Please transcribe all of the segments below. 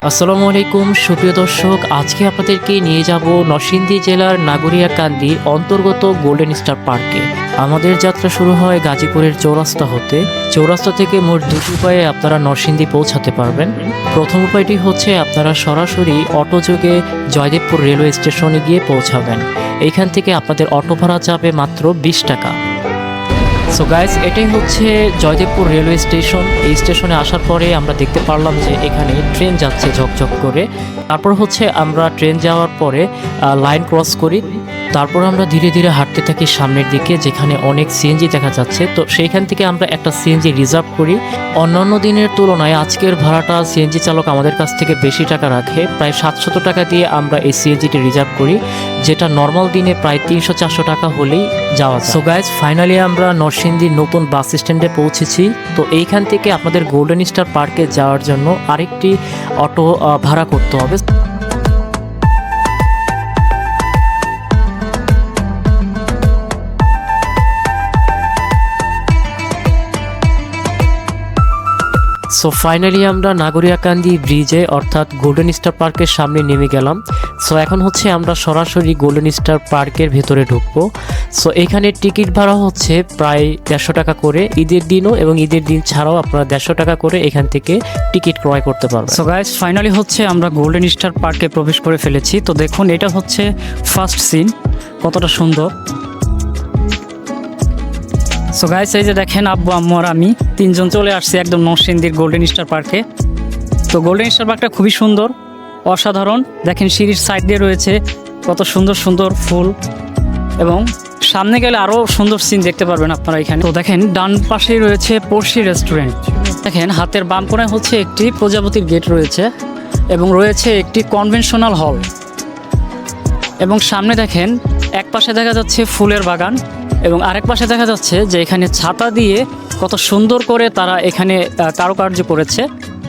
আসসালামু আলাইকুম সুপ্রিয় দর্শক, আজকে আপনাদেরকে নিয়ে যাব নরসিংদী জেলার নাগরিয়াকান্দির অন্তর্গত গোল্ডেন স্টার পার্কে। আমাদের যাত্রা শুরু হয় গাজীপুরের চৌরাস্তা হতে। চৌরাস্তা থেকে মোট দুটি উপায়ে আপনারা নরসিংদী পৌঁছাতে পারবেন। প্রথম উপায়টি হচ্ছে আপনারা সরাসরি অটোযোগে জয়দেবপুর রেলওয়ে স্টেশনে গিয়ে পৌঁছাবেন। এইখান থেকে আপনাদের অটো ভাড়া যাবে মাত্র 20 টাকা। সো গাইস, এটাই হচ্ছে জয়দেবপুর রেলওয়ে স্টেশন। এই স্টেশনে আসার পরে আমরা দেখতে পারলাম যে এখানে ট্রেন যাচ্ছে ঝকঝক করে। তারপর হচ্ছে আমরা ট্রেন যাওয়ার পরে লাইন ক্রস করি। তারপর আমরা ধীরে ধীরে হাঁটতে থাকি সামনের দিকে, যেখানে অনেক সিএনজি দেখা যাচ্ছে। তো সেইখান থেকে আমরা একটা সিএনজি রিজার্ভ করি। অন্যান্য দিনের তুলনায় আজকের ভাড়াটা সিএনজি চালক আমাদের কাছ থেকে বেশি টাকা রাখে। প্রায় 700 টাকা দিয়ে আমরা এই সিএনজিটি রিজার্ভ করি, যেটা নর্মাল দিনে প্রায় 300-400 টাকা হলেই যাওয়া যায়। সো গাইজ, ফাইনালি আমরা নরসিংদীর নতুন বাস স্ট্যান্ডে পৌঁছেছি। তো এইখান থেকে আপনাদের গোল্ডেন স্টার পার্কে যাওয়ার জন্য আরেকটি অটো ভাড়া করতে হবে। সো ফাইনালি আমরা নাগরিয়াকান্দি ব্রিজে অর্থাৎ গোল্ডেন স্টার পার্কের সামনে নেমে গেলাম। সো এখন হচ্ছে আমরা সরাসরি গোল্ডেন স্টার পার্কের ভেতরে ঢুকবো। সো এখানে টিকিট ভাড়া হচ্ছে প্রায় 150 টাকা করে। ঈদের দিনও এবং ঈদের দিন ছাড়াও আপনারা 150 টাকা করে এখান থেকে টিকিট ক্রয় করতে পারবেন। সো গাইস, ফাইনালি হচ্ছে আমরা গোল্ডেন স্টার পার্কে প্রবেশ করে ফেলেছি। তো দেখুন, এটা হচ্ছে ফার্স্ট সিন, কতটা সুন্দর। সো গাইস, এই যে দেখেন, আব্বু আম্মু আর আমি তিনজন চলে আসছি একদম নরসিংদীর গোল্ডেন স্টার পার্কে। তো গোল্ডেন স্টার পার্কটা খুবই সুন্দর, অসাধারণ। দেখেন সিঁড়ির সাইড দিয়ে রয়েছে কত সুন্দর সুন্দর ফুল, এবং সামনে গেলে আরও সুন্দর সিন দেখতে পারবেন আপনারা এখানে। তো দেখেন, ডান পাশেই রয়েছে পড়শি রেস্টুরেন্ট। দেখেন হাতের বাম কোণায় হচ্ছে একটি প্রজাপতির গেট রয়েছে, এবং রয়েছে একটি কনভেনশনাল হল। এবং সামনে দেখেন এক পাশে দেখা যাচ্ছে ফুলের বাগান, এবং আরেক পাশে দেখা যাচ্ছে যে এখানে ছাতা দিয়ে কত সুন্দর করে তারা এখানে কারুকার্য করেছে।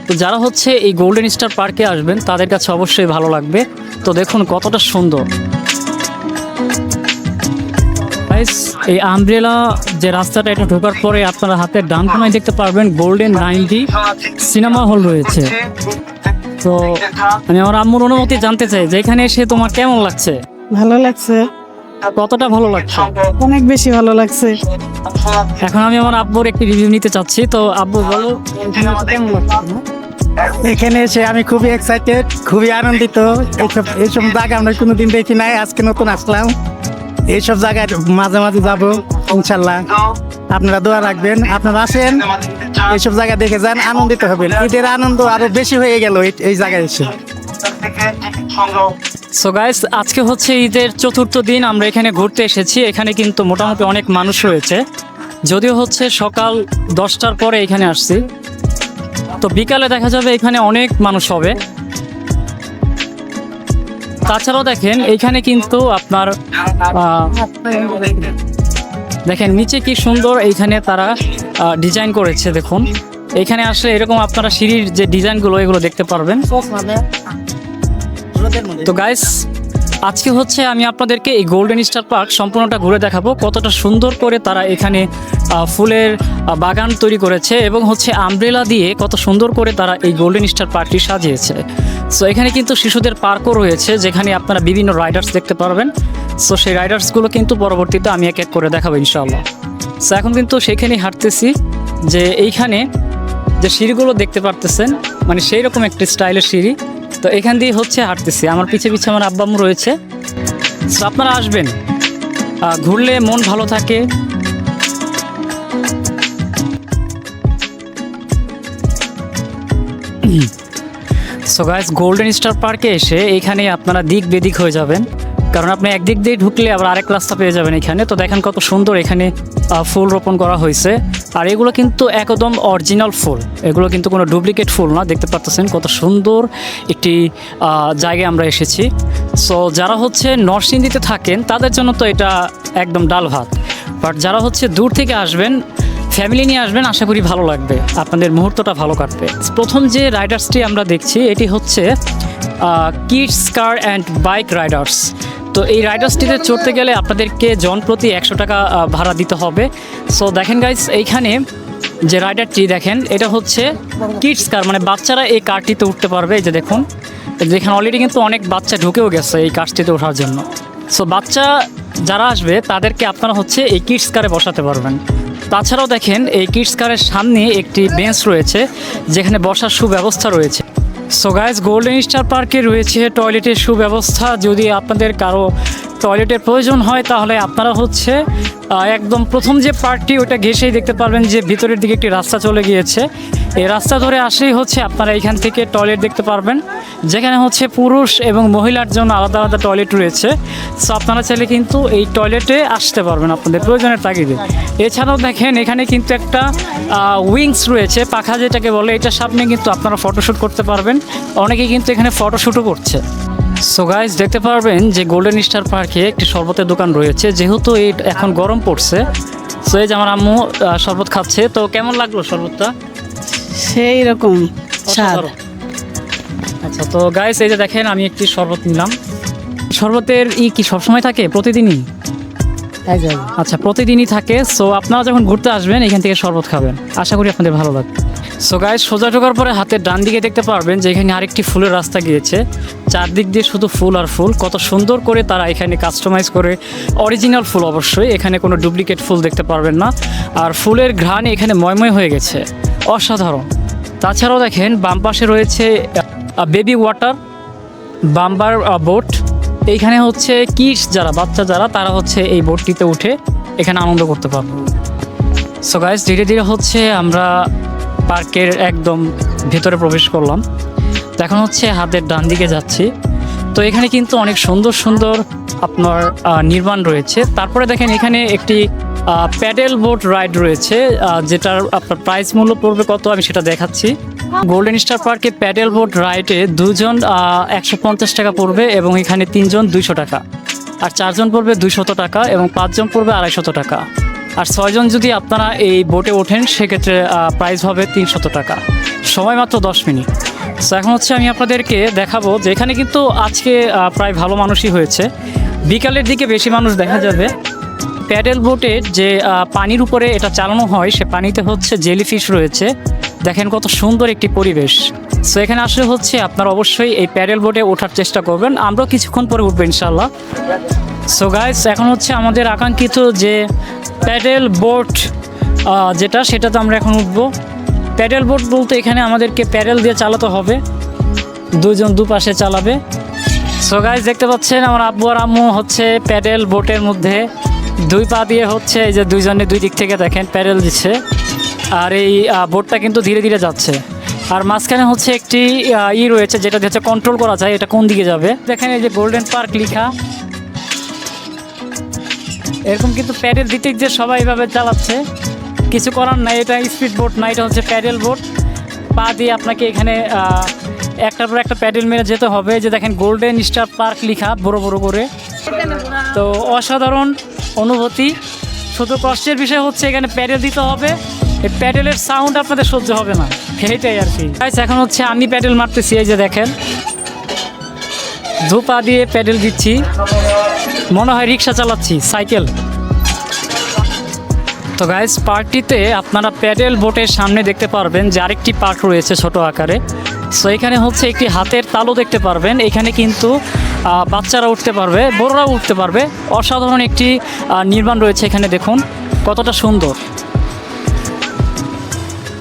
তো যারা হচ্ছে এই গোল্ডেন স্টার পার্কে আসবেন তাদের কাছে অবশ্যই ভালো লাগবে। তো দেখুন কতটা সুন্দর। এই আমব্রেলা যে রাস্তাটা, এটা ঢোকার পরে আপনারা হাতের ডান কোণায় দেখতে পারবেন গোল্ডেন 90 সিনেমা হল রয়েছে। তো আমি আমার আম্মুর অনুমতি জানতে চাই যে এখানে এসে তোমার কেমন লাগছে? ভালো লাগছে, কতটা ভালো লাগছে? অনেক বেশি ভালো লাগছে। এখন আমি আমার আব্বুর একটি রিভিউ নিতে চাচ্ছি। তো আব্বু বলো, কেমন লাগছে? এখানে এসে আমি খুবই এক্সাইটেড, খুবই আনন্দিত। এইসব জায়গা আমরা কোনোদিন দেখি নাই, আজকে নতুন আসলাম। এইসব জায়গায় মাঝে মাঝে যাবো ইনশাল্লাহ। আপনারা দোয়া রাখবেন, আপনারা আসেন, এইসব জায়গা দেখে যান, আনন্দিত হবেন। ঈদের আনন্দ আরো বেশি হয়ে গেল এই জায়গায় এসে। সো গাইস, আজকে হচ্ছে ঈদের 4র্থ দিন আমরা এখানে ঘুরতে এসেছি। এখানে কিন্তু মোটামুটি অনেক মানুষ রয়েছে, যদিও হচ্ছে সকাল 10টার পরে এখানে আসছি। তো বিকালে দেখা যাবে এখানে অনেক মানুষ হবে। তাছাড়াও দেখেন এইখানে কিন্তু আপনার দেখেন নিচে কি সুন্দর এইখানে তারা ডিজাইন করেছে। দেখুন এইখানে আসলে এরকম আপনারা সিঁড়ির যে ডিজাইনগুলো এগুলো দেখতে পারবেন। তো গাইস, আজকে হচ্ছে আমি আপনাদেরকে এই গোল্ডেন স্টার পার্ক সম্পূর্ণটা ঘুরে দেখাবো, কতটা সুন্দর করে তারা এখানে ফুলের বাগান তৈরি করেছে, এবং হচ্ছে আমব্রেলা দিয়ে কত সুন্দর করে তারা এই গোল্ডেন স্টার পার্কটি সাজিয়েছে। সো এখানে কিন্তু শিশুদের পার্কও রয়েছে, যেখানে আপনারা বিভিন্ন রাইডার্স দেখতে পারবেন। সো সেই রাইডার্সগুলো কিন্তু পরবর্তীতে আমি এক এক করে দেখাবো ইনশাআল্লাহ। সো এখন কিন্তু সেখানেই হাঁটতেছি, যে এইখানে যে সিঁড়িগুলো দেখতে পারতেছেন, মানে সেই রকম একটি স্টাইলের সিঁড়ি। তো এখান দিয়ে হচ্ছে হাঁটতেছি, আমার পিছে পিছে আমার আব্বা আম্মু রয়েছে। সো আপনারা আসবেন, ঘুরলে মন ভালো থাকে। সো গাইস, গোল্ডেন স্টার পার্কে এসে এখানে আপনারা দিক বেদিক হয়ে যাবেন, কারণ আপনি একদিক দিয়ে ঢুকলে আবার আরেক রাস্তা পেয়ে যাবেন এখানে। তো দেখেন কত সুন্দর এখানে ফুল রোপণ করা হয়েছে, আর এগুলো কিন্তু একদম অরিজিনাল ফুল, এগুলো কিন্তু কোনো ডুপ্লিকেট ফুল না। দেখতে পাচ্ছেন কত সুন্দর একটি জায়গায় আমরা এসেছি। সো যারা হচ্ছে নরসিংদীতে থাকেন তাদের জন্য তো এটা একদম ডাল ভাত, বাট যারা হচ্ছে দূর থেকে আসবেন, ফ্যামিলি নিয়ে আসবেন, আশা করি ভালো লাগবে, আপনাদের মুহূর্তটা ভালো কাটবে। প্রথম যে রাইডার্সটি আমরা দেখছি এটি হচ্ছে kids car and bike riders. তো এই রাইডার্সটিতে চড়তে গেলে আপনাদেরকে জনপ্রতি 100 টাকা ভাড়া দিতে হবে। সো দেখেন গাইস, এইখানে যে রাইডারটি দেখেন, এটা হচ্ছে কিডস কার, মানে বাচ্চারা এই কারটিতে উঠতে পারবে। এই যে দেখুন, যেখানে অলরেডি কিন্তু অনেক বাচ্চা ঢুকেও গেছে এই কারটিতে ওঠার জন্য। সো বাচ্চা যারা আসবে তাদেরকে আপনারা হচ্ছে এই কিডস কারে বসাতে পারবেন। তাছাড়াও দেখেন এই কিডস কারের সামনে একটি বেঞ্চ রয়েছে যেখানে বসার সুব্যবস্থা রয়েছে। সো গাইজ, গোল্ডেন স্টার পার্কে রয়েছে টয়লেটের সুব্যবস্থা। যদি আপনাদের কারো টয়লেটের প্রয়োজন হয় তাহলে আপনারা হচ্ছে একদম প্রথম যে পার্কটি ওটা ঘেঁষেই দেখতে পারবেন যে ভিতরের দিকে একটি রাস্তা চলে গিয়েছে। এই রাস্তা ধরে আসলেই হচ্ছে আপনারা এখান থেকে টয়লেট দেখতে পারবেন, যেখানে হচ্ছে পুরুষ এবং মহিলার জন্য আলাদা আলাদা টয়লেট রয়েছে। সো আপনারা চাইলে কিন্তু এই টয়লেটে আসতে পারবেন আপনাদের প্রয়োজনের তাগিদে। এছাড়াও দেখেন এখানে কিন্তু একটা উইংস রয়েছে, পাখা যেটাকে বলে, এটার সামনে কিন্তু আপনারা ফটোশ্যুট করতে পারবেন। অনেকে কিন্তু এখানে ফটোশ্যুটও করছে। সো গাইজ, দেখতে পারবেন যে গোল্ডেন স্টার পার্কে একটি শরবতের দোকান রয়েছে, যেহেতু এই এখন গরম পড়ছে। সো এই যে আমার আম্মু শরবত খাচ্ছে। তো কেমন লাগলো শরবতটা? সেই রকম স্বাদ। আচ্ছা, তো গাইস এই যে দেখেন আমি একটি শরবত নিলাম। শরবতের কি সবসময় থাকে, প্রতিদিনই? আচ্ছা, প্রতিদিনই থাকে। সো আপনারা যখন ঘুরতে আসবেন এখান থেকে শরবত খাবেন, আশা করি আপনাদের ভালো লাগবে। সো গাইস, সোজা ঢোকার পরে হাতের ডান দিকে দেখতে পারবেন যে এখানে আরেকটি ফুলের রাস্তা গিয়েছে। চারদিক দিয়ে শুধু ফুল আর ফুল, কত সুন্দর করে তারা এখানে কাস্টমাইজ করে, অরিজিনাল ফুল অবশ্যই, এখানে কোনো ডুপ্লিকেট ফুল দেখতে পারবেন না। আর ফুলের ঘ্রাণে এখানে ময়ময় হয়ে গেছে, অসাধারণ। তাছাড়াও দেখেন বাম পাশে রয়েছে বেবি ওয়াটার, বাম্বার বোট। এইখানে হচ্ছে কিডস যারা, বাচ্চা যারা, তারা হচ্ছে এই বোটটিতে উঠে এখানে আনন্দ করতে পারবে। সো গাইস, ধীরে ধীরে হচ্ছে আমরা পার্কের একদম ভেতরে প্রবেশ করলাম। তো এখন হচ্ছে হাতের ডান দিকে যাচ্ছি। তো এখানে কিন্তু অনেক সুন্দর সুন্দর আপনার নির্মাণ রয়েছে। তারপরে দেখেন এখানে একটি প্যাডেল বোট রাইড রয়েছে, যেটার আপনার প্রাইস মূল্য পড়বে কত আমি সেটা দেখাচ্ছি। গোল্ডেন স্টার পার্কে প্যাডেল বোট রাইডে দুজন 150 টাকা পড়বে, এবং এখানে 3 জন 200 টাকা, আর 4 জন পড়বে 200 টাকা, এবং 5 জন পড়বে 250 টাকা, আর 6 জন যদি আপনারা এই বোটে ওঠেন সেক্ষেত্রে প্রাইস হবে 300 টাকা। সময় মাত্র 10 মিনিট। সো এখন হচ্ছে আমি আপনাদেরকে দেখাবো যে এখানে কিন্তু আজকে প্রায় ভালো মানুষই হয়েছে, বিকালের দিকে বেশি মানুষ দেখা যাবে। প্যাডেল বোটের যে পানির উপরে এটা চালানো হয়, সে পানিতে হচ্ছে জেলিফিশ রয়েছে। দেখেন কত সুন্দর একটি পরিবেশ। সো এখানে আসলে হচ্ছে আপনারা অবশ্যই এই প্যাডেল বোটে ওঠার চেষ্টা করবেন, আমরাও কিছুক্ষণ পরে উঠবো ইনশাল্লাহ। সো গাইস, এখন হচ্ছে আমাদের আকাঙ্ক্ষিত যে প্যাডেল বোট যেটা, সেটাতে আমরা এখন উঠবো। প্যাডেল বোট বলতে এখানে আমাদেরকে প্যাডেল দিয়ে চালাতে হবে, দুজন দুপাশে চালাবে। সো গাইস, দেখতে পাচ্ছেন আমার আব্বু আর আম্মু হচ্ছে প্যাডেল বোটের মধ্যে 2 পা দিয়ে হচ্ছে এই যে দুইজনে 2 দিক থেকে দেখেন প্যাডেল দিচ্ছে। আর এই বোটটা কিন্তু ধীরে ধীরে যাচ্ছে, আর মাঝখানে হচ্ছে একটি রয়েছে যেটা হচ্ছে কন্ট্রোল করা যায় এটা কোন দিকে যাবে। দেখেন এই যে গোল্ডেন পার্ক লেখা, এরকম কিন্তু প্যাডেল দিতে যে সবাই এইভাবে চালাচ্ছে, কিছু করার নাই। এটা স্পিড বোট না, এটা হচ্ছে প্যাডেল বোট। পা দিয়ে আপনাকে এখানে একটার পর একটা প্যাডেল মেরে যেতে হবে। যে দেখেন গোল্ডেন স্টার পার্ক লেখা বড় বড় করে। তো অসাধারণ অনুভূতি। শুধু কষ্টের বিষয় হচ্ছে এখানে প্যাডেল দিতে হবে, এই প্যাডেলের সাউন্ড আপনাদের সহ্য হবে না, এইটাই আর কি। এখন হচ্ছে আমি প্যাডেল মারতেছি, এই যে দেখেন 2 পা দিয়ে প্যাডেল দিচ্ছি, মনে হয় রিক্সা চালাচ্ছি, সাইকেল। তো গাইস, পার্কটিতে আপনারা প্যাডেল বোটের সামনে দেখতে পারবেন যে আরেকটি পার্ক রয়েছে ছোট আকারে। সো এখানে হচ্ছে একটি হাতের তালু দেখতে পারবেন, এখানে কিন্তু বাচ্চারা উঠতে পারবে, বড়রাও উঠতে পারবে। অসাধারণ একটি নির্মাণ রয়েছে এখানে, দেখুন কতটা সুন্দর।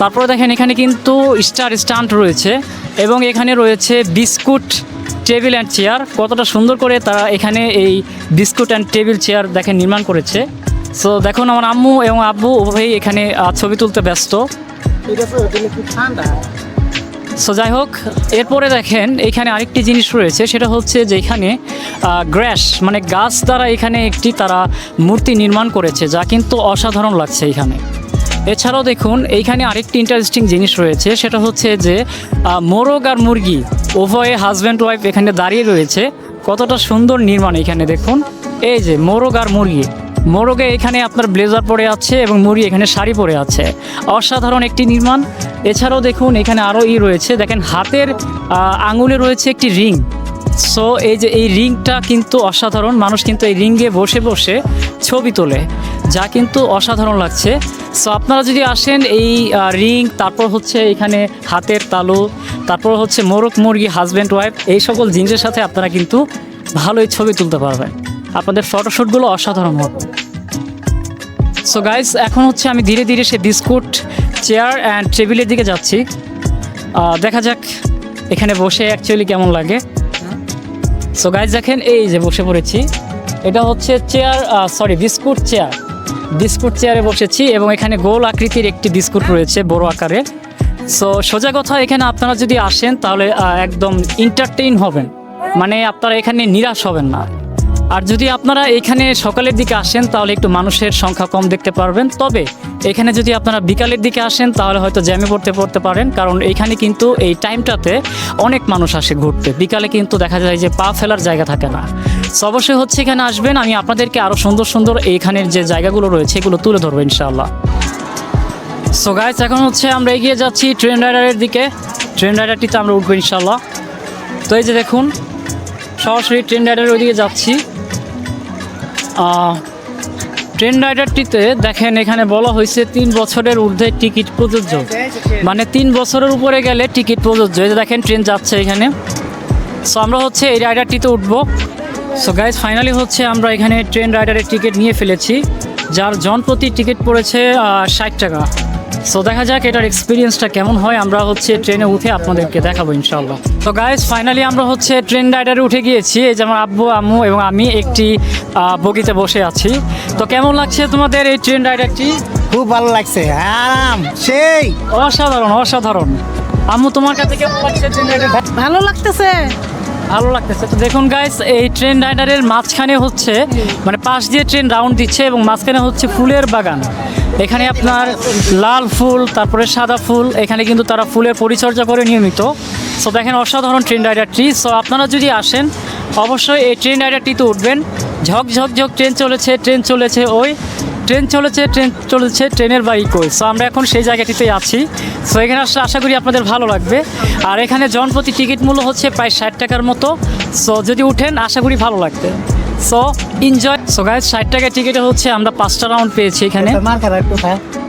তারপরে দেখেন এখানে কিন্তু স্টান্ট রয়েছে, এবং এখানে রয়েছে বিস্কুট টেবিল অ্যান্ড চেয়ার। কতটা সুন্দর করে তারা এখানে এই বিস্কুট অ্যান্ড টেবিল চেয়ার দেখেন নির্মাণ করেছে। সো দেখুন আমার আম্মু এবং আব্বু উভয়ই এখানে ছবি তুলতে ব্যস্ত। সো যাই হোক, এরপরে দেখেন এখানে আরেকটি জিনিস রয়েছে, সেটা হচ্ছে যে এখানে গ্রাস মানে গাছ দ্বারা এখানে একটি তারা মূর্তি নির্মাণ করেছে, যা কিন্তু অসাধারণ লাগছে এখানে। এছাড়াও দেখুন এইখানে আরেকটি ইন্টারেস্টিং জিনিস রয়েছে, সেটা হচ্ছে যে মোরগ আর মুরগি উভয়ে হাজব্যান্ড ওয়াইফ এখানে দাঁড়িয়ে রয়েছে। কতটা সুন্দর নির্মাণ এখানে দেখুন, এই যে মোরগ আর মুরগি, মোরগে এখানে আপনার ব্লেজার পরে আছে এবং মুরগি এখানে শাড়ি পরে আছে, অসাধারণ একটি নির্মাণ। এছাড়াও দেখুন এখানে আরও রয়েছে, দেখেন হাতের আঙুলে রয়েছে একটি রিং। সো এই যে এই রিংটা কিন্তু অসাধারণ, মানুষ কিন্তু এই রিংয়ে বসে বসে ছবি তোলে। যা কিন্তু অসাধারণ লাগছে। সো আপনারা যদি আসেন এই রিং, তারপর হচ্ছে এখানে হাতের তালু, তারপর হচ্ছে মোরগ মুরগি, হাজব্যান্ড ওয়াইফ, এই সকল জিনিসের সাথে আপনারা কিন্তু ভালোই ছবি তুলতে পারবেন। আপনাদের ফটোশ্যুটগুলো অসাধারণ হবে। সো গাইস, এখন হচ্ছে আমি ধীরে ধীরে সে বিস্কুট, চেয়ার অ্যান্ড টেবিলের দিকে যাচ্ছি। দেখা যাক এখানে বসে অ্যাকচুয়ালি কেমন লাগে। সো গাইস দেখেন, এই যে বসে পড়েছি, এটা হচ্ছে বিস্কুট চেয়ারে বসেছি এবং এখানে গোল আকৃতির একটি বিস্কুট রয়েছে বড় আকারে। সো সোজা কথা, এখানে আপনারা যদি আসেন তাহলে একদম এন্টারটেইন হবেন, মানে আপনারা এখানে নিরাশ হবেন না। আর যদি আপনারা এখানে সকালের দিকে আসেন তাহলে একটু মানুষের সংখ্যা কম দেখতে পারবেন। তবে এখানে যদি আপনারা বিকালের দিকে আসেন তাহলে হয়তো জ্যামে পড়তে পারেন, কারণ এইখানে কিন্তু এই টাইমটাতে অনেক মানুষ আসে ঘুরতে। বিকালে কিন্তু দেখা যায় যে পা ফেলার জায়গা থাকে না। সো অবশ্যই হচ্ছে এখানে আসবেন, আমি আপনাদেরকে আরও সুন্দর সুন্দর এইখানের যে জায়গাগুলো রয়েছে এগুলো তুলে ধরবো ইনশাআল্লাহ। সো গাইস, এখন হচ্ছে আমরা এগিয়ে যাচ্ছি ট্রেন রাইডারের দিকে। ট্রেন রাইডারটিতে আমরা উঠবো ইনশাআল্লাহ। তো এই যে দেখুন, সরাসরি ট্রেন রাইডারের ওইদিকে যাচ্ছি। ট্রেন রাইডারটিতে দেখেন এখানে বলা হয়েছে 3 বছরের ঊর্ধ্বে টিকিট প্রযোজ্য, মানে 3 বছরের উপরে গেলে টিকিট প্রযোজ্য। এই যে দেখেন ট্রেন যাচ্ছে এখানে। সো আমরা হচ্ছে এই রাইডারটিতে উঠবো। সো গাইজ, ফাইনালি হচ্ছে আমরা এখানে ট্রেন রাইডারের টিকিট নিয়ে ফেলেছি, যার জনপ্রতি টিকিট পড়েছে 60 টাকা। সো দেখা যাক এটার এক্সপিরিয়েন্সটা কেমন হয়, আমরা হচ্ছে ট্রেনে উঠে আপনাদেরকে দেখাবো ইনশাআল্লাহ। তো গাইজ, ফাইনালি আমরা হচ্ছে ট্রেন রাইডারে উঠে গিয়েছি। এই যে আমার আব্বু, আম্মু এবং আমি একটি বগিতে বসে আছি। তো কেমন লাগছে তোমাদের এই ট্রেন রাইডারটি? খুব ভালো লাগছে, আরাম সেই অসাধারণ। আম্মু, তোমার কাছে কেমন লাগছে ট্রেন রাইডার? ভালো লাগতেছে। ভালো লাগতেছে। তো দেখুন গাইস, এই ট্রেন রাইডারের মাঝখানে হচ্ছে মানে পাশ দিয়ে ট্রেন রাউন্ড দিচ্ছে এবং মাঝখানে হচ্ছে ফুলের বাগান। এখানে আপনার লাল ফুল, তারপরে সাদা ফুল, এখানে কিন্তু তারা ফুলের পরিচর্যা করে নিয়মিত। সো দেখেন অসাধারণ ট্রেন রাইডারটি। সো আপনারা যদি আসেন অবশ্যই এই ট্রেন রাইডারটিতে উঠবেন। ঝক ট্রেন চলেছে, ট্রেনের বাড়ি কই। সো আমরা এখন সেই জায়গাটিতেই আছি। সো এখানে আসলে আশা করি আপনাদের ভালো লাগবে। আর এখানে জনপ্রতি টিকিট মূল্য হচ্ছে প্রায় 60 টাকার মতো। সো যদি উঠেন আশা করি ভালো লাগবে। So enjoy. সো গাইস, 60 টাকার টিকিটে হচ্ছে আমরা 5টা রাউন্ড পেয়েছি এখানে।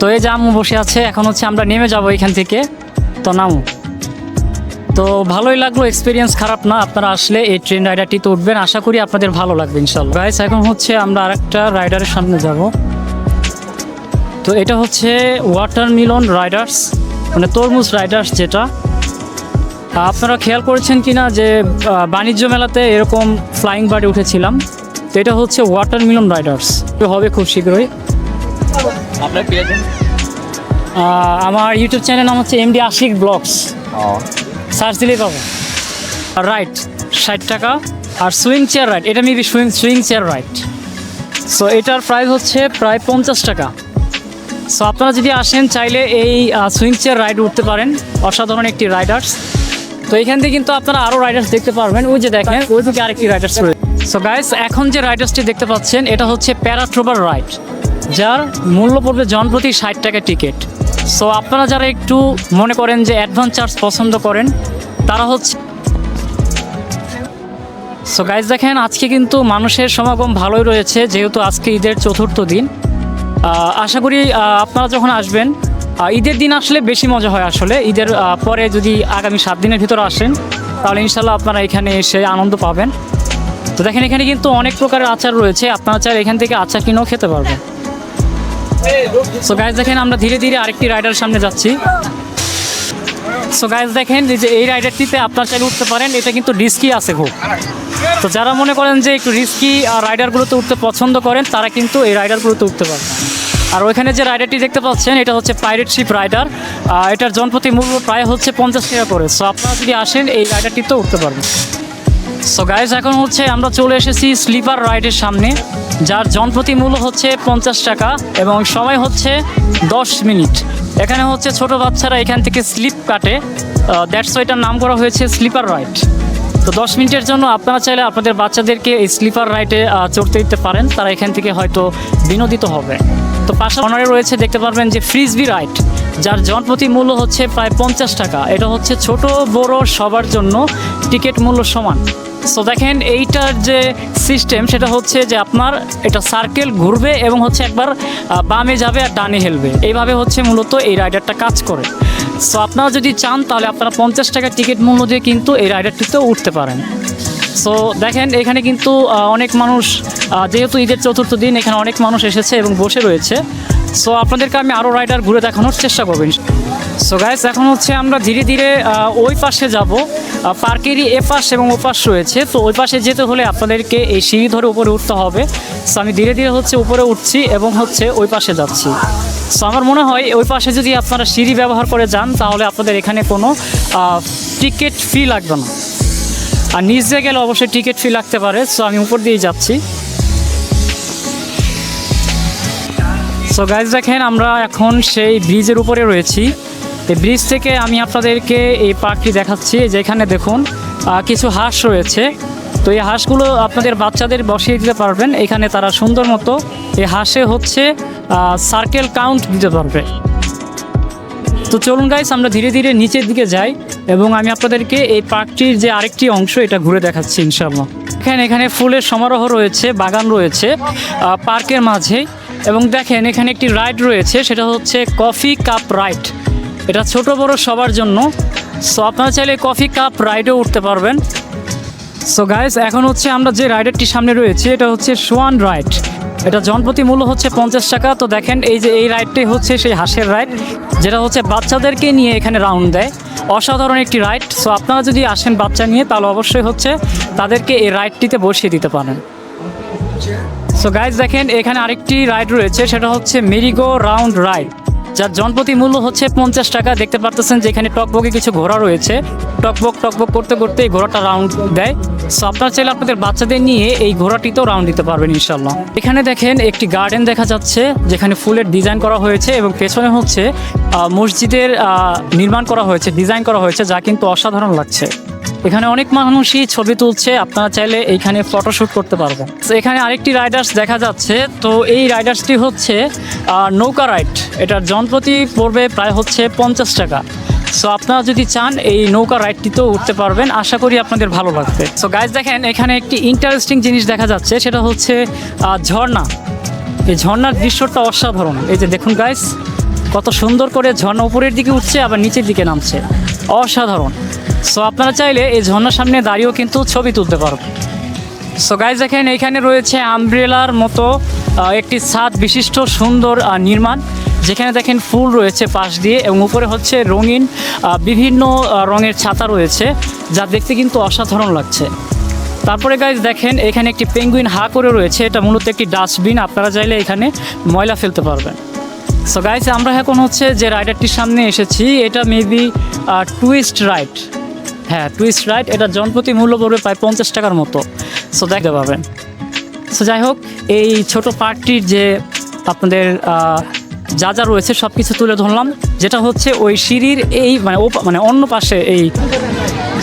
তো এই যে আম্মু বসে আছে, এখন হচ্ছে আমরা নেমে যাব এখান থেকে। তো নামু। তো ভালোই লাগলো, এক্সপিরিয়েন্স খারাপ না। আপনারা আসলে এই ট্রেন রাইডারটিতে উঠবেন, আশা করি আপনাদের ভালো লাগবে ইনশাআল্লাহ। গাইস, এখন হচ্ছে আমরা আরেকটা রাইডারের সামনে যাব। তো এটা হচ্ছে ওয়াটারমেলন রাইডার্স, মানে তরমুজ রাইডার্স যেটা। আপনারা খেয়াল করেছেন কিনা যে বাণিজ্য মেলাতে এরকম ফ্লাইং বার্ডে উঠেছিলাম। তো এটা হচ্ছে ওয়াটারমেলন রাইডার্স, তো হবে খুব শীঘ্রই। আমার ইউটিউব চ্যানেল নাম হচ্ছে MD আশিক ব্লগস, সার্চ দিলেই পাবো। রাইড 60 টাকা। আর সুইং চেয়ার রাইড, এটা maybe swing chair ride. So এটার প্রাইস হচ্ছে প্রায় 50 টাকা। সো আপনারা যদি আসেন চাইলে এই সুইং চেয়ার রাইড উঠতে পারেন, অসাধারণ একটি রাইডার্স। তো এখান থেকে কিন্তু আপনারা আরও রাইডার্স দেখতে পারবেন। ওই যে দেখেন ওই থেকে আরেকটি রাইডার্স রয়েছে। সো গাইস, এখন যে রাইডার্সটি দেখতে পাচ্ছেন এটা হচ্ছে প্যারাট্রোভার রাইড, যার মূল্য পড়বে জনপ্রতি 60 টাকা টিকিট। সো আপনারা যারা একটু মনে করেন যে অ্যাডভান্স চার্জ পছন্দ করেন তারা হচ্ছে। সো গাইস দেখেন, আজকে কিন্তু মানুষের সমাগম ভালোই রয়েছে, যেহেতু আজকে ঈদের 4র্থ দিন। আশা করি আপনারা যখন আসবেন, ঈদের দিন আসলে বেশি মজা হয়। আসলে ঈদের পরে যদি আগামী 7 দিনের ভিতরে আসেন তাহলে ইনশাল্লাহ আপনারা এখানে এসে আনন্দ পাবেন। তো দেখেন এখানে কিন্তু অনেক প্রকারের আচার রয়েছে, আপনারা চাইলে এখান থেকে আচার কিনেও খেতে পারবেন। সো গাইস দেখেন, আমরা ধীরে ধীরে আরেকটি রাইডার সামনে যাচ্ছি। সো গাইস দেখেন, যে এই রাইডারটিতে আপনারা চাইলে উঠতে পারেন। এটা কিন্তু রিস্কি আছে খুব। তো যারা মনে করেন যে একটু রিস্কি রাইডারগুলোতে উঠতে পছন্দ করেন তারা কিন্তু এই রাইডারগুলোতে উঠতে পারেন। আর ওইখানে যে রাইডারটি দেখতে পাচ্ছেন এটা হচ্ছে পাইরেট শিপ রাইডার। এটার জনপ্রতি মূল্য প্রায় হচ্ছে 50 টাকা করে। সো আপনারা যদি আসেন এই রাইডারটিতেও উঠতে পারবেন। সো গাইস, এখন হচ্ছে আমরা চলে এসেছি স্লিপার রাইডের সামনে, যার জনপ্রতি মূল্য হচ্ছে 50 টাকা এবং সময় হচ্ছে 10 মিনিট। এখানে হচ্ছে ছোট বাচ্চারা এখান থেকে স্লিপ কাটে, দ্যাটস ওয়াই এটার নাম করা হয়েছে স্লিপার রাইড। তো 10 মিনিটের জন্য আপনারা চাইলে আপনাদের বাচ্চাদেরকে এই স্লিপার রাইডে চড়তে দিতে পারেন, তারা এখান থেকে হয়তো বিনোদিত হবে। তো পাশাপাশি রয়েছে দেখতে পারবেন যে ফ্রিসবি রাইড, যার জনপ্রতি মূল্য হচ্ছে প্রায় 50 টাকা। এটা হচ্ছে ছোট বড় সবার জন্য টিকিট মূল্য সমান। সো দেখেন এইটার যে সিস্টেম সেটা হচ্ছে যে আপনার এটা সার্কেল ঘুরবে এবং হচ্ছে একবার বামে যাবে আর ডানে হেলবে, এইভাবে হচ্ছে মূলত এই রাইডারটা কাজ করে। সো আপনারা যদি চান তাহলে আপনারা 50 টাকা টিকিট মূল্য দিয়ে কিন্তু এই রাইডারটিতেও উঠতে পারেন। সো দেখেন এখানে কিন্তু অনেক মানুষ, যেহেতু ঈদের চতুর্থ দিন, এখানে অনেক মানুষ এসেছে এবং বসে রয়েছে। সো আপনাদেরকে আমি আরও রাইডার ঘুরে দেখানোর চেষ্টা করবেন। সো গাইস, এখন হচ্ছে আমরা ধীরে ধীরে ওই পাশে যাব। পার্কেরই এ পাশ এবং ও পাশ রয়েছে, তো ওই পাশে যেতে হলে আপনাদেরকে এই সিঁড়ি ধরে উপরে উঠতে হবে। সো আমি ধীরে ধীরে হচ্ছে উপরে উঠছি এবং হচ্ছে ওই পাশে যাচ্ছি। সো আমার মনে হয় ওই পাশে যদি আপনারা সিঁড়ি ব্যবহার করে যান তাহলে আপনাদের এখানে কোনো টিকিট ফি লাগবে না, আর নিচে গেলে অবশ্যই টিকিট ফি লাগতে পারে। সো আমি উপর দিয়ে যাচ্ছি। সো গাইজ দেখেন আমরা এখন সেই ব্রিজের উপরে রয়েছি। এই ব্রিজ থেকে আমি আপনাদেরকে এই পার্কটি দেখাচ্ছি। যেখানে দেখুন কিছু হাঁস রয়েছে, তো এই হাঁসগুলো আপনাদের বাচ্চাদের বসিয়ে দিতে পারবেন। এখানে তারা সুন্দর মতো এই হাঁসে হচ্ছে সার্কেল কাউন্ট দিতে পারবে। তো চলুন গাইস, আমরা ধীরে ধীরে নিচের দিকে যাই এবং আমি আপনাদেরকে এই পার্কটির যে আরেকটি অংশ এটা ঘুরে দেখাচ্ছি ইনশাআল্লাহ। এখানে ফুলের সমারোহ রয়েছে, বাগান রয়েছে পার্কের মাঝে। এবং দেখেন এখানে একটি রাইড রয়েছে, সেটা হচ্ছে কফি কাপ রাইড। এটা ছোট বড় সবার জন্য। সো আপনারা চাইলে কফি কাপ রাইডেও উঠতে পারবেন। সো গাইস, এখন হচ্ছে আমরা যে রাইডারটি সামনে রয়েছে এটা হচ্ছে সোয়ান রাইড। এটা জনপ্রতি মূল্য হচ্ছে 50 টাকা। তো দেখেন এই যে এই রাইডটি হচ্ছে সেই হাঁসের রাইড, যেটা হচ্ছে বাচ্চাদেরকে নিয়ে এখানে রাউন্ড দেয়। অসাধারণ একটি রাইড। সো আপনারা যদি আসেন বাচ্চা নিয়ে তাহলে অবশ্যই হচ্ছে তাদেরকে এই রাইডটিতে বসিয়ে দিতে পারেন। সো গাইজ দেখেন এখানে আরেকটি রাইড রয়েছে, সেটা হচ্ছে মেরিগো রাউন্ড রাইড, যার জনপ্রতি মূল্য হচ্ছে 50 টাকা। দেখতে পারতেছেন যে এখানে টকবকে কিছু ঘোড়া রয়েছে, টকবক করতে করতে এই ঘোড়াটা রাউন্ড দেয়। সো আপনারা চাইলে আপনাদের বাচ্চাদের নিয়ে এই ঘোড়াটিতেও রাউন্ড দিতে পারবেন ইনশাল্লাহ। এখানে দেখেন একটি গার্ডেন দেখা যাচ্ছে, যেখানে ফুলের ডিজাইন করা হয়েছে এবং পেছনে হচ্ছে মসজিদের নির্মাণ করা হয়েছে, ডিজাইন করা হয়েছে, যা কিন্তু অসাধারণ লাগছে। এখানে অনেক মানুষই ছবি তুলছে, আপনারা চাইলে এইখানে ফটোশ্যুট করতে পারবেন। তো এখানে আরেকটি রাইডার্স দেখা যাচ্ছে, তো এই রাইডার্সটি হচ্ছে নৌকা রাইড। এটার জনপ্রতি পড়বে প্রায় হচ্ছে 50 টাকা। সো আপনারা যদি চান এই নৌকা রাইডটিতেও উঠতে পারবেন, আশা করি আপনাদের ভালো লাগবে। সো গাইজ দেখেন এখানে একটি ইন্টারেস্টিং জিনিস দেখা যাচ্ছে, সেটা হচ্ছে ঝর্ণা। এই ঝর্ণার দৃশ্যটা অসাধারণ। এই যে দেখুন গাইজ, কত সুন্দর করে ঝর্ণা উপরের দিকে উঠছে আবার নিচের দিকে নামছে, অসাধারণ। সো আপনারা চাইলে এই ঝর্ণার সামনে দাঁড়িয়েও কিন্তু ছবি তুলতে পারবেন। সো গাইজ দেখেন এইখানে রয়েছে আমব্রেলার মতো একটি ছাদ বিশিষ্ট সুন্দর নির্মাণ, যেখানে দেখেন ফুল রয়েছে পাশ দিয়ে এবং উপরে হচ্ছে রঙিন বিভিন্ন রঙের ছাতা রয়েছে, যা দেখতে কিন্তু অসাধারণ লাগছে। তারপরে গাইজ দেখেন এখানে একটি পেঙ্গুইন হা করে রয়েছে, এটা মূলত একটি ডাস্টবিন, আপনারা চাইলে এখানে ময়লা ফেলতে পারবেন। সো গাইজ আমরা এখন হচ্ছে যে রাইডারটির সামনে এসেছি, এটা মেবি টুইস্ট রাইড। হ্যাঁ, টুইস্ট রাইড। এটা জনপ্রতি মূল্য পড়বে প্রায় 50 টাকার মতো। সো দেখতে পাবেন। সো যাই হোক, এই ছোট পার্কটির যে আপনাদের যা যা রয়েছে সব কিছু তুলে ধরলাম, যেটা হচ্ছে ওই সিঁড়ির এই মানে অন্য পাশে এই।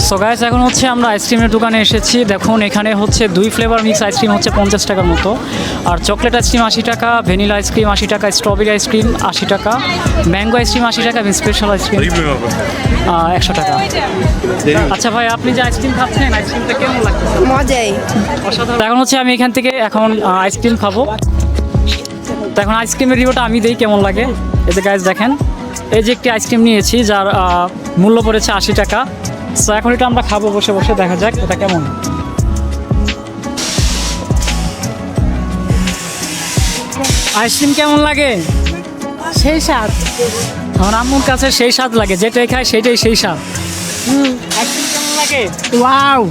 সো গাইস এখন হচ্ছে আমরা আইসক্রিমের দোকানে এসেছি। দেখুন এখানে হচ্ছে 2 ফ্লেভার মিক্স আইসক্রিম হচ্ছে 50 টাকার মতো, আর চকলেট আইসক্রিম 80 টাকা, ভ্যানিলা আইসক্রিম 80 টাকা, স্ট্রবেরি আইসক্রিম 80 টাকা, ম্যাঙ্গো আইসক্রিম 80 টাকা এবং স্পেশাল আইসক্রিম 100 টাকা। আচ্ছা ভাই, আপনি যে আইসক্রিম খাচ্ছেন, আইসক্রিমটা কেমন লাগছে? মজাই। অসাধারণ। এখন হচ্ছে আমি এখান থেকে এখন আইসক্রিম খাবো। তো এখন আইসক্রিমের রিভিউটা আমি দিই কেমন লাগে। এই যে গাইস দেখেন, এই যে একটি আইসক্রিম নিয়েছি যার মূল্য পড়েছে 80 টাকা। সো এখন এটা আমরা খাবো বসে বসে, দেখা যাক এটা কেমন। আইসক্রিম কেমন লাগে? সেই স্বাদ। আমার আম্মুর কাছে সেই স্বাদ লাগে, যেটাই খায় সেটাই সেই স্বাদ। আইসক্রিম কেমন লাগে? ওয়াও।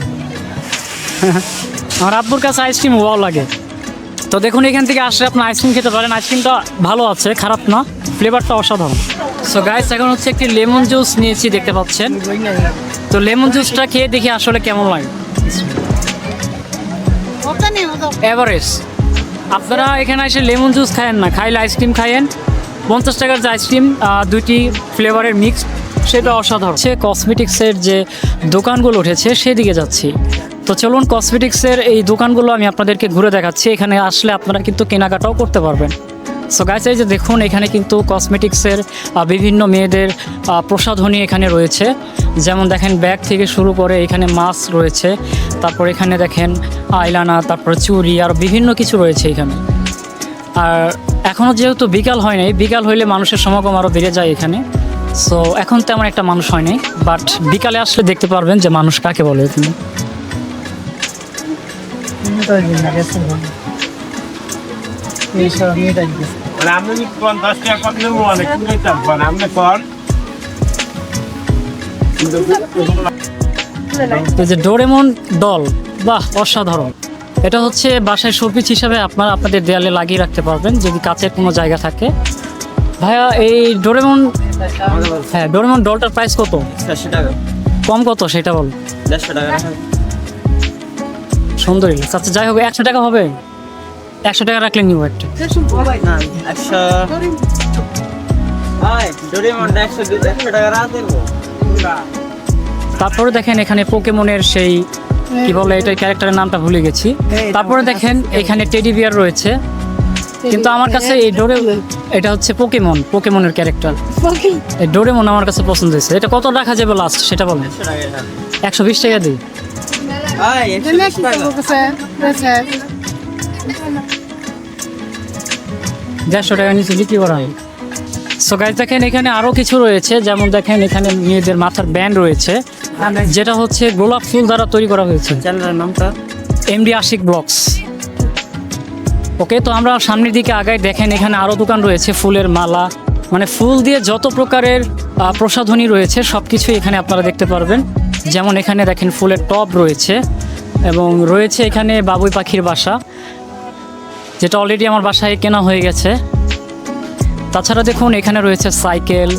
আমার আব্বুর কাছে আইসক্রিম ওয়াও লাগে। তো দেখুন এখান থেকে আসলে আপনি আইসক্রিম খেতে পারেন। আইসক্রিমটা ভালো আছে, খারাপ না, ফ্লেভারটা অসাধারণ। সো গাইস এখন হচ্ছে একটি লেমন জুস নিয়েছি, দেখতে পাচ্ছেন। তো লেমন জুসটা খেয়ে দেখি আসলে কেমন লাগে। এভারেজ। আপনারা এখানে এসে লেমন জুস খায়েন না, খাইলে আইসক্রিম খাইয়েন। 50 টাকার যে আইসক্রিম 2টি ফ্লেভারের মিক্স, সেটা অসাধারণ। সে কসমেটিক্সের যে দোকানগুলো উঠেছে সেদিকে যাচ্ছি। তো চলুন কসমেটিক্সের এই দোকানগুলো আমি আপনাদেরকে ঘুরে দেখাচ্ছি। এখানে আসলে আপনারা কিন্তু কেনাকাটাও করতে পারবেন। সো গাইস এই যে দেখুন এখানে কিন্তু কসমেটিক্সের বিভিন্ন মেয়েদের প্রসাধনী এখানে রয়েছে, যেমন দেখেন ব্যাগ থেকে শুরু করে এখানে মাস্ক রয়েছে, তারপর এখানে দেখেন আইলানা, তারপর চুড়ি আর বিভিন্ন কিছু রয়েছে এখানে। আর এখনও যেহেতু বিকাল হয় নাই, বিকাল হইলে মানুষের সমাগম আরও বেড়ে যায় এখানে। সো এখন তেমন একটা মানুষ হয় নাই, বাট বিকালে আসলে দেখতে পারবেন যে মানুষ কাকে বলে এখানে। আপনি 50 টাকা কত নেবো অনেক নিতাম আপনি কর। এই যে ডোরেমন ডল, বাহ অসাধারণ। এটা হচ্ছে বাসায় শোপিস হিসাবে আপনারা আপনাদের দেয়ালে লাগিয়ে রাখতে পারবেন যদি কাছের কোনো জায়গা থাকে। ভাইয়া এই ডোরেমন, হ্যাঁ ডোরেমন ডলটার প্রাইস কত? 400 টাকা। কম কত সেটা বল। 150 টাকা। সুন্দরই লাগছে। আচ্ছা যাই হোক, 100 টাকা হবে? 100 টাকা রাখলে নিব একটা। না 100 ভাই ডোরেমনটা 100 টাকা রাখ দেবো। তারপরে দেখেন এখানে পোকেমনের সেই কি বলে এটার ক্যারেক্টারের নামটা ভুলে গেছি। তারপরে দেখেন এখানে টেডি বিয়ার রয়েছে, কিন্তু আমার কাছে এই এটা হচ্ছে পোকেমনের ক্যারেক্টার। এই ডোরেমন আমার কাছে পছন্দ হয়েছে। এটা কত রাখা যাবে লাস্ট সেটা বলেন। 120 টাকা দিই। ভাই 120 টাকা। 150 টাকা নিচে বিক্রি করা হয়। সো গাইজ দেখেন এখানে আরও কিছু রয়েছে, যেমন দেখেন এখানে মেয়েদের মাথার ব্যান্ড রয়েছে, যেটা হচ্ছে গোলাপ ফুল দ্বারা তৈরি করা হয়েছে। চ্যানেলের নামটা এমডি আশিক ব্লগস। ওকে, তো আমরা সামনের দিকে আগাই। দেখেন এখানে আরও দোকান রয়েছে, ফুলের মালা, মানে ফুল দিয়ে যত প্রকারের প্রসাধনী রয়েছে সব কিছুই এখানে আপনারা দেখতে পারবেন। যেমন এখানে দেখেন ফুলের টব রয়েছে, এবং রয়েছে এখানে বাবুই পাখির বাসা, যেটা অলরেডি আমার বাসায় কেনা হয়ে গেছে। তাছাড়া দেখুন এখানে রয়েছে সাইকেল,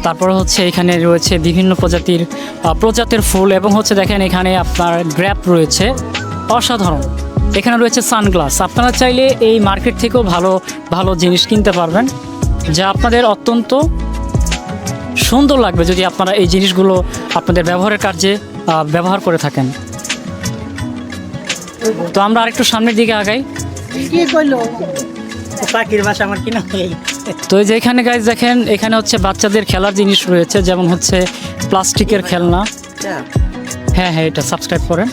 তারপর হচ্ছে এখানে রয়েছে বিভিন্ন প্রজাতির ফুল, এবং হচ্ছে দেখেন এখানে আপনার গ্র্যাপ রয়েছে, অসাধারণ। এখানে রয়েছে সানগ্লাস। আপনারা চাইলে এই মার্কেট থেকেও ভালো ভালো জিনিস কিনতে পারবেন, যা আপনাদের অত্যন্ত সুন্দর লাগবে যদি আপনারা এই জিনিসগুলো আপনাদের ব্যবহারের কাজে ব্যবহার করে থাকেন। তো আমরা আরেকটু সামনের দিকে আগাই। কি কইলো? পাখির বাসা আমার কিনা হয়ে তো এই যে এখানে গাইজ দেখেন এখানে হচ্ছে বাচ্চাদের খেলার জিনিস রয়েছে, যেমন হচ্ছে প্লাস্টিকের খেলনা। হ্যাঁ হ্যাঁ, এটা সাবস্ক্রাইব করেন।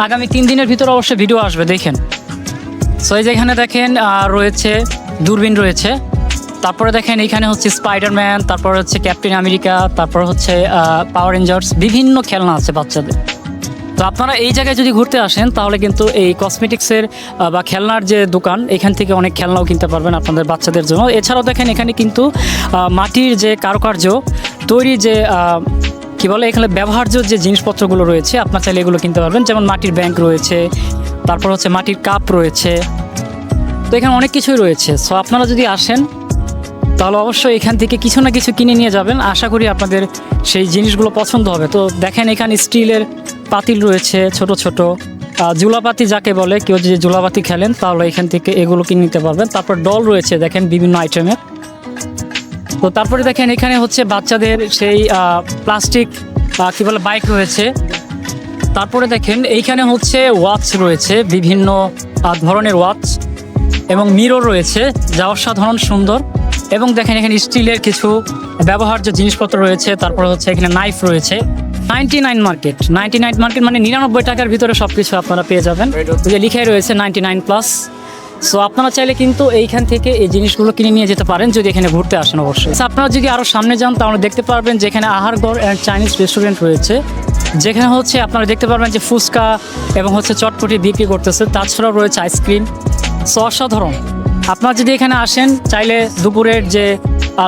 আগামী 3 দিনের ভিতরে অবশ্যই ভিডিও আসবে, দেখেন। সো এই যে এখানে দেখেন রয়েছে দূরবীন রয়েছে, তারপরে দেখেন এখানে হচ্ছে স্পাইডারম্যান, তারপর হচ্ছে ক্যাপ্টেন আমেরিকা, তারপর হচ্ছে পাওয়ার রেঞ্জার্স, বিভিন্ন খেলনা আছে বাচ্চাদের। তো আপনারা এই জায়গায় যদি ঘুরতে আসেন তাহলে কিন্তু এই কসমেটিক্সের বা খেলনার যে দোকান, এখান থেকে অনেক খেলনাও কিনতে পারবেন আপনাদের বাচ্চাদের জন্য। এছাড়াও দেখেন এখানে কিন্তু মাটির যে কারুকার্য তৈরি, যে কি বলে এখানে ব্যবহার্য যে জিনিসপত্রগুলো রয়েছে, আপনার চাইলে এগুলো কিনতে পারবেন। যেমন মাটির ব্যাংক রয়েছে, তারপর হচ্ছে মাটির কাপ রয়েছে। তো এখানে অনেক কিছুই রয়েছে। সো আপনারা যদি আসেন তাহলে অবশ্যই এখান থেকে কিছু না কিছু কিনে নিয়ে যাবেন। আশা করি আপনাদের সেই জিনিসগুলো পছন্দ হবে। তো দেখেন এখানে স্টিলের পাতিল রয়েছে, ছোট ছোট জুলাপাতি যাকে বলে, কেউ যদি জুলাপাতি খেলেন তাহলে এখান থেকে এগুলো কিনে নিতে পারবেন। তারপর ডল রয়েছে দেখেন বিভিন্ন আইটেমের। তো তারপরে দেখেন এখানে হচ্ছে বাচ্চাদের সেই প্লাস্টিক কী বলে বাইক রয়েছে। তারপরে দেখেন এইখানে হচ্ছে ওয়াচ রয়েছে, বিভিন্ন ধরনের ওয়াচ, এবং মিরর রয়েছে যা অসাধারণ সুন্দর। এবং দেখেন এখানে স্টিলের কিছু ব্যবহার্য জিনিসপত্র রয়েছে। তারপরে হচ্ছে এখানে নাইফ রয়েছে। 99 মার্কেট, 99 মার্কেট মানে 99 টাকার ভিতরে সব কিছু আপনারা পেয়ে যাবেন। যে লিখাই রয়েছে 99+। সো আপনারা চাইলে কিন্তু এইখান থেকে এই জিনিসগুলো কিনে নিয়ে যেতে পারেন যদি এখানে ঘুরতে আসেন অবশ্যই। আপনারা যদি আরও সামনে যান তাহলে দেখতে পারবেন যে এখানে আহারগড় অ্যান্ড চাইনিজ রেস্টুরেন্ট রয়েছে, যেখানে হচ্ছে আপনারা দেখতে পারবেন যে ফুচকা এবং হচ্ছে চটপটি বিক্রি করতেছে। তাছাড়াও রয়েছে আইসক্রিম। সো অসাধারণ। আপনারা যদি এখানে আসেন চাইলে দুপুরের যে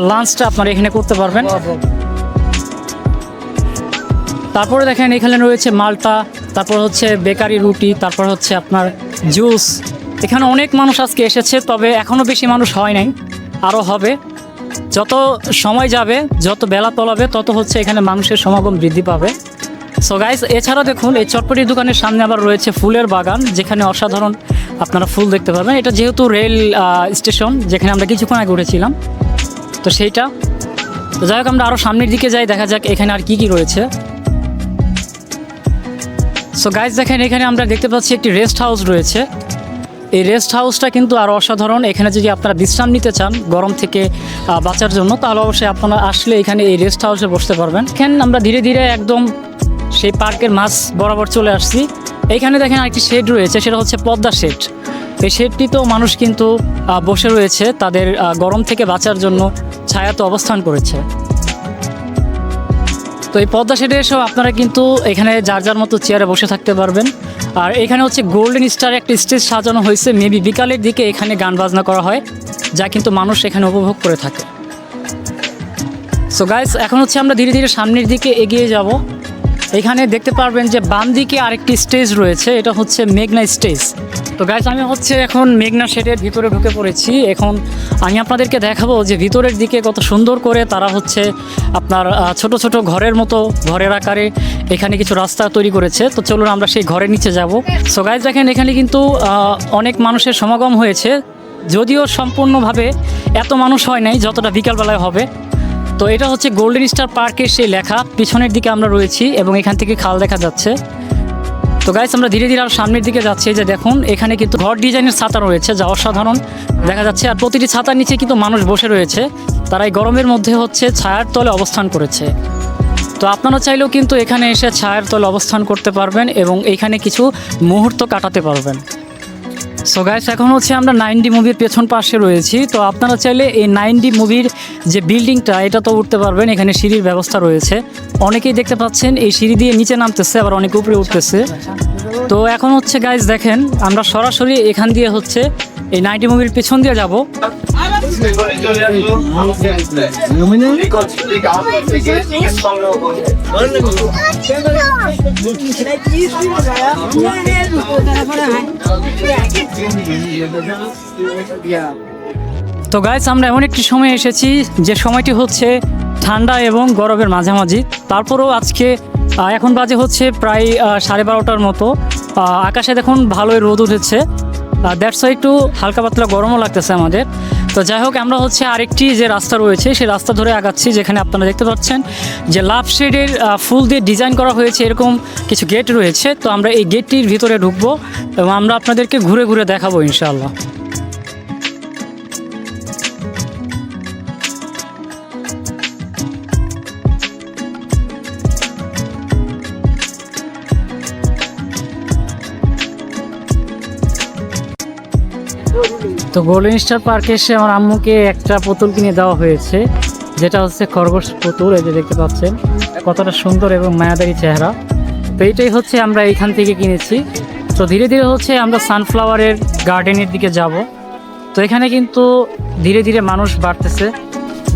লাঞ্চটা আপনারা এখানে করতে পারবেন। তারপরে দেখেন এখানে রয়েছে মাল্টা, তারপর হচ্ছে বেকারি রুটি, তারপর হচ্ছে আপনার জুস। এখানে অনেক মানুষ আজকে এসেছে, তবে এখনও বেশি মানুষ হয় নাই, আরও হবে। যত সময় যাবে, যত বেলা তলাবে, তত হচ্ছে এখানে মানুষের সমাগম বৃদ্ধি পাবে। সো গাইস, এছাড়া দেখুন এই চটপটির দোকানের সামনে আবার রয়েছে ফুলের বাগান, যেখানে অসাধারণ আপনারা ফুল দেখতে পাবেন। এটা যেহেতু রেল স্টেশন, যেখানে আমরা কিছুক্ষণ আগে উঠেছিলাম, তো সেইটা। তো যাই হোক, আমরা আরও সামনের দিকে যাই, দেখা যাক এখানে আর কি কি রয়েছে। সো গাইস দেখেন এখানে আমরা দেখতে পাচ্ছি একটি রেস্ট হাউস রয়েছে। এই রেস্ট হাউসটা কিন্তু আরও অসাধারণ। এখানে যদি আপনারা বিশ্রাম নিতে চান গরম থেকে বাঁচার জন্য, তাহলে অবশ্যই আপনারা আসলে এখানে এই রেস্ট হাউসে বসতে পারবেন। এখানে আমরা ধীরে ধীরে একদম সেই পার্কের মাঝ বরাবর চলে আসছি। এইখানে দেখেন আরেকটি শেড রয়েছে, সেটা হচ্ছে পদ্মা শেড। এই শেডটিতেও মানুষ কিন্তু বসে রয়েছে, তাদের গরম থেকে বাঁচার জন্য ছায়াতে অবস্থান করেছে। তো এই পদ্মা শেডে এসেও আপনারা কিন্তু এখানে যার যার মতো চেয়ারে বসে থাকতে পারবেন। আর এখানে হচ্ছে গোল্ডেন স্টার একটা স্টেজ সাজানো হয়েছে, মেবি বিকালের দিকে এখানে গান বাজনা করা হয়, যা কিন্তু মানুষ এখানে উপভোগ করে থাকে। সো গাইস, এখন হচ্ছে আমরা ধীরে ধীরে সামনের দিকে এগিয়ে যাব। এখানে দেখতে পারবেন যে বাম দিকে আরেকটি স্টেজ রয়েছে, এটা হচ্ছে মেঘনা স্টেজ। তো গাইস, আমি হচ্ছে এখন মেঘনা শেডের ভিতরে ঢুকে পড়েছি। এখন আমি আপনাদেরকে দেখাবো যে ভিতরের দিকে কত সুন্দর করে তারা হচ্ছে আপনার ছোট ছোট ঘরের মতো, ঘরের আকারে এখানে কিছু রাস্তা তৈরি করেছে। তো চলুন আমরা সেই ঘরের নিচে যাব। সো গাইস, দেখেন এখানে কিন্তু অনেক মানুষের সমাগম হয়েছে, যদিও সম্পূর্ণভাবে এত মানুষ হয় নাই যতটা বিকালবেলায় হবে। তো এটা হচ্ছে গোল্ডেন স্টার পার্কের সেই লেখা, পিছনের দিকে আমরা রয়েছি এবং এখান থেকে খাল দেখা যাচ্ছে। তো গাইস, আমরা ধীরে ধীরে আরও সামনের দিকে যাচ্ছি। যে দেখুন এখানে কিন্তু ঘর ডিজাইনের ছাতা রয়েছে, যা অসাধারণ দেখা যাচ্ছে। আর প্রতিটি ছাতার নিচে কিন্তু মানুষ বসে রয়েছে, তারা এই গরমের মধ্যে হচ্ছে ছায়ার তলে অবস্থান করেছে। তো আপনারা চাইলেও কিন্তু এখানে এসে ছায়ার তলে অবস্থান করতে পারবেন এবং এইখানে কিছু মুহূর্ত কাটাতে পারবেন। সো গাইস, এখন হচ্ছে আমরা 9D মুভির পেছন পাশে রয়েছি। তো আপনারা চাইলে এই 9D মুভির যে বিল্ডিংটা, এটা তো উঠতে পারবেন, এখানে সিঁড়ির ব্যবস্থা রয়েছে। অনেকেই দেখতে পাচ্ছেন এই সিঁড়ি দিয়ে নিচে নামতেছে, আবার অনেকে উপরে উঠতেছে। তো এখন হচ্ছে গাইস দেখেন, আমরা সরাসরি এখান দিয়ে হচ্ছে এই 9D মুভির পেছন দিয়ে যাব। তো গাইস, আমরা এমন একটি সময় এসেছি যে সময়টি হচ্ছে ঠান্ডা এবং গরমের মাঝামাঝি। তারপরেও আজকে এখন বাজে হচ্ছে প্রায় 12:30টার মতো। আকাশে দেখুন ভালোই রোদ উঠেছে, দ্যাটস ওয়াই একটু হালকা পাতলা গরমও লাগতেছে আমাদের। তো যাই হোক, আমরা হচ্ছে আরেকটি যে রাস্তা রয়েছে সেই রাস্তা ধরে আগাচ্ছি, যেখানে আপনারা দেখতে পাচ্ছেন যে লাভ শেডের ফুল দিয়ে ডিজাইন করা হয়েছে, এরকম কিছু গেট রয়েছে। তো আমরা এই গেটটির ভিতরে ঢুকবো এবং আমরা আপনাদেরকে ঘুরে ঘুরে দেখাবো ইনশাআল্লাহ। তো গোল্ডেন স্টার পার্কে এসে আমার আম্মুকে একটা পুতুল কিনে দেওয়া হয়েছে, যেটা হচ্ছে খরগোশ পুতুল। এই যে দেখতে পাচ্ছেন কতটা সুন্দর এবং মায়াদারি চেহারা। তো এইটাই হচ্ছে আমরা এইখান থেকে কিনেছি। তো ধীরে ধীরে হচ্ছে আমরা সানফ্লাওয়ারের গার্ডেনের দিকে যাব। তো এখানে কিন্তু ধীরে ধীরে মানুষ বাড়তেছে,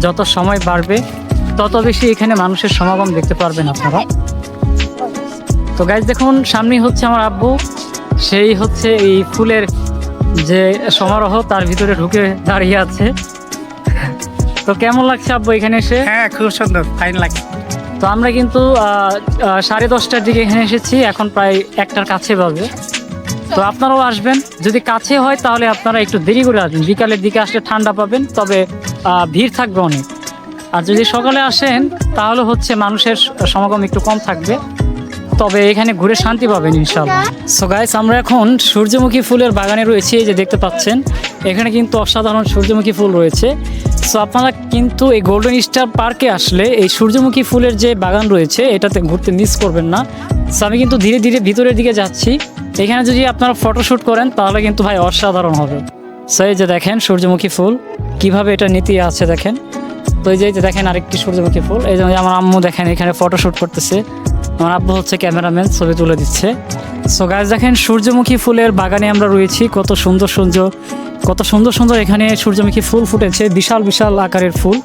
যত সময় বাড়বে তত বেশি এখানে মানুষের সমাগম দেখতে পারবেন আপনারা। তো গাইস দেখুন, সামনেই হচ্ছে আমার আব্বু, সেই হচ্ছে এই ফুলের যে সমারোহ তার ভিতরে ঢুকে দাঁড়িয়ে আছে। তো কেমন লাগছে আব্বু এখানে এসে? হ্যাঁ, খুব সুন্দর, ফাইন লাগছে। তো আমরা কিন্তু 10:30টার দিকে এখানে এসেছি, এখন প্রায় 1টার কাছে বাজে। তো আপনারাও আসবেন, যদি কাছে হয় তাহলে আপনারা একটু দেরি করে আসবেন, বিকালের দিকে আসলে ঠান্ডা পাবেন, তবে ভিড় থাকবে অনেক। আর যদি সকালে আসেন তাহলে হচ্ছে মানুষের সমাগম একটু কম থাকবে, তবে এখানে ঘুরে শান্তি পাবেন ইনশাআল্লাহ। সো গাইস, আমরা এখন সূর্যমুখী ফুলের বাগানে রয়েছি। এই যে দেখতে পাচ্ছেন এখানে কিন্তু অসাধারণ সূর্যমুখী ফুল রয়েছে। সো আপনারা কিন্তু এই গোল্ডেন স্টার পার্কে আসলে এই সূর্যমুখী ফুলের যে বাগান রয়েছে এটাতে ঘুরতে মিস করবেন না। সো আমি কিন্তু ধীরে ধীরে ভিতরের দিকে যাচ্ছি। এখানে যদি আপনারা ফটোশ্যুট করেন তাহলে কিন্তু ভাই অসাধারণ হবে। সো এই যে দেখেন সূর্যমুখী ফুল কিভাবে এটা নীতি আছে দেখেন। তো এই যে দেখেন আরেকটি সূর্যমুখী ফুল। এই যে আমার আম্মু দেখেন এখানে ফটোশ্যুট করতেছে, আমার আব্বু হচ্ছে ক্যামেরাম্যান, ছবি তুলে দিচ্ছে। সো গাইস দেখেন সূর্যমুখী ফুলের বাগানে আমরা রয়েছি, কত সুন্দর সুন্দর এখানে সূর্যমুখী ফুল ফুটেছে, বিশাল বিশাল আকারের ফুল।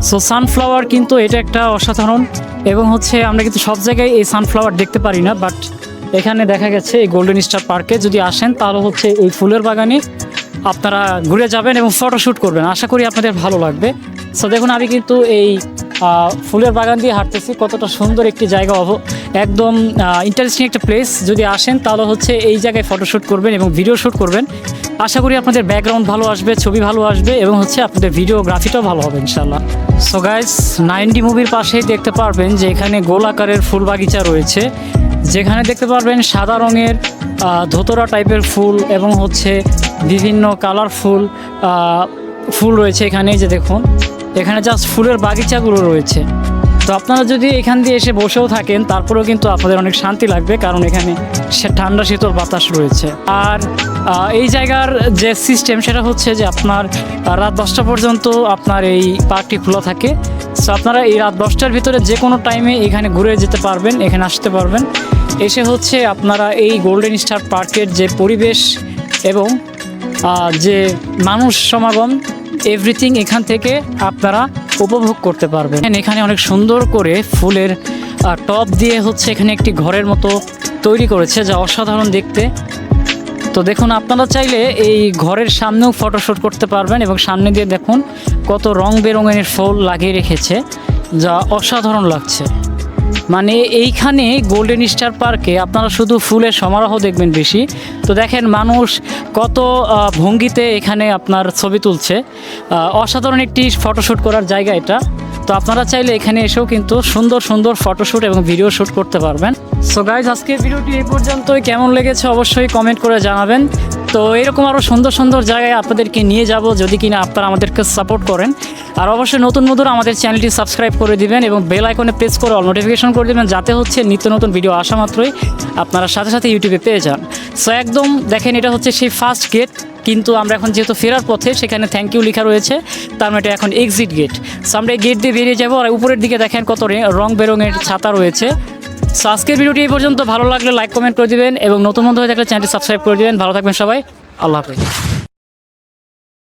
সো সানফ্লাওয়ার কিন্তু এটা একটা অসাধারণ, এবং হচ্ছে আমরা কিন্তু সব জায়গায় এই সানফ্লাওয়ার দেখতে পারি না, বাট এখানে দেখা গেছে এই গোল্ডেন স্টার পার্কে যদি আসেন তাহলে হচ্ছে এই ফুলের বাগানে আপনারা ঘুরে যাবেন এবং ফটোশ্যুট করবেন, আশা করি আপনাদের ভালো লাগবে। সো দেখুন আমি কিন্তু এই ফুলের বাগান দিয়ে হাঁটতেছি, কতটা সুন্দর একটি জায়গা, একদম ইন্টারেস্টিং একটা প্লেস। যদি আসেন তাহলে হচ্ছে এই জায়গায় ফটোশ্যুট করবেন এবং ভিডিও শ্যুট করবেন, আশা করি আপনাদের ব্যাকগ্রাউন্ড ভালো আসবে, ছবি ভালো আসবে এবং হচ্ছে আপনাদের ভিডিওগ্রাফিটাও ভালো হবে ইনশাআল্লাহ। সো গাইস 9D মুভির পাশেই দেখতে পারবেন যে এখানে গোল আকারের ফুল বাগিচা রয়েছে, যেখানে দেখতে পারবেন সাদা রঙের ধুতরা টাইপের ফুল এবং হচ্ছে বিভিন্ন কালারফুল ফুল রয়েছে এখানে। যে দেখুন এখানে জাস্ট ফুলের বাগিচাগুলো রয়েছে, তো আপনারা যদি এখান দিয়ে এসে বসেও থাকেন তারপরেও কিন্তু আপনাদের অনেক শান্তি লাগবে, কারণ এখানে সে ঠান্ডা শীতল বাতাস রয়েছে। আর এই জায়গার যে সিস্টেম সেটা হচ্ছে যে আপনার রাত 10টা পর্যন্ত আপনার এই পার্কটি খোলা থাকে। সো আপনারা এই রাত 10টার ভিতরে যে কোনো টাইমে এখানে ঘুরে যেতে পারবেন, এখানে আসতে পারবেন। এসে হচ্ছে আপনারা এই গোল্ডেন স্টার পার্কের যে পরিবেশ এবং যে মানুষ সমাগম এভরিথিং এখান থেকে আপনারা উপভোগ করতে পারবেন। এখানে অনেক সুন্দর করে ফুলের টব দিয়ে হচ্ছে এখানে একটি ঘরের মতো তৈরি করেছে, যা অসাধারণ দেখতে। তো দেখুন, আপনারা চাইলে এই ঘরের সামনেও ফটোশ্যুট করতে পারবেন এবং সামনে দিয়ে দেখুন কত রং বেরঙের ফুল লাগিয়ে রেখেছে, যা অসাধারণ লাগছে। মানে এইখানে গোল্ডেন স্টার পার্কে আপনারা শুধু ফুলের সমারোহ দেখবেন বেশি। তো দেখেন মানুষ কত ভঙ্গিতে এখানে আপনার ছবি তুলছে, অসাধারণ একটি ফটোশ্যুট করার জায়গা এটা। তো আপনারা চাইলে এখানে এসেও কিন্তু সুন্দর সুন্দর ফটোশ্যুট এবং ভিডিও শ্যুট করতে পারবেন। সো গাইজ, আজকের ভিডিওটি এই পর্যন্তই। কেমন লেগেছে অবশ্যই কমেন্ট করে জানাবেন। তো এরকম আরও সুন্দর সুন্দর জায়গায় আপনাদেরকে নিয়ে যাব যদি কিনা আপনারা আমাদেরকে সাপোর্ট করেন। আর অবশ্যই নতুন নতুন আমাদের চ্যানেলটি সাবস্ক্রাইব করে দিবেন এবং বেল আইকনে প্রেস করে অল নোটিফিকেশন করে দেবেন, যাতে হচ্ছে নিত্য নতুন ভিডিও আসা মাত্রই আপনারা সাথে সাথে ইউটিউবে পেয়ে যান। সো একদম দেখেন, এটা হচ্ছে সেই ফার্স্ট গেট, কিন্তু আমরা এখন যেহেতু ফেরার পথে সেখানে থ্যাংক ইউ লেখা রয়েছে, তার মানে এটা এখন এক্সিট গেট। সো আমরা এই গেট দিয়ে বেরিয়ে যাবো। আর উপরের দিকে দেখেন কত রং বেরঙের ছাতা রয়েছে। সো আজকের ভিডিওটি এই পর্যন্ত। ভালো লাগলে লাইক কমেন্ট করে দিবেন এবং নতুন বন্ধু হয়ে থাকলে চ্যানেলটি সাবস্ক্রাইব করে দিবেন। ভালো থাকবেন সবাই, আল্লাহ হাফেজ।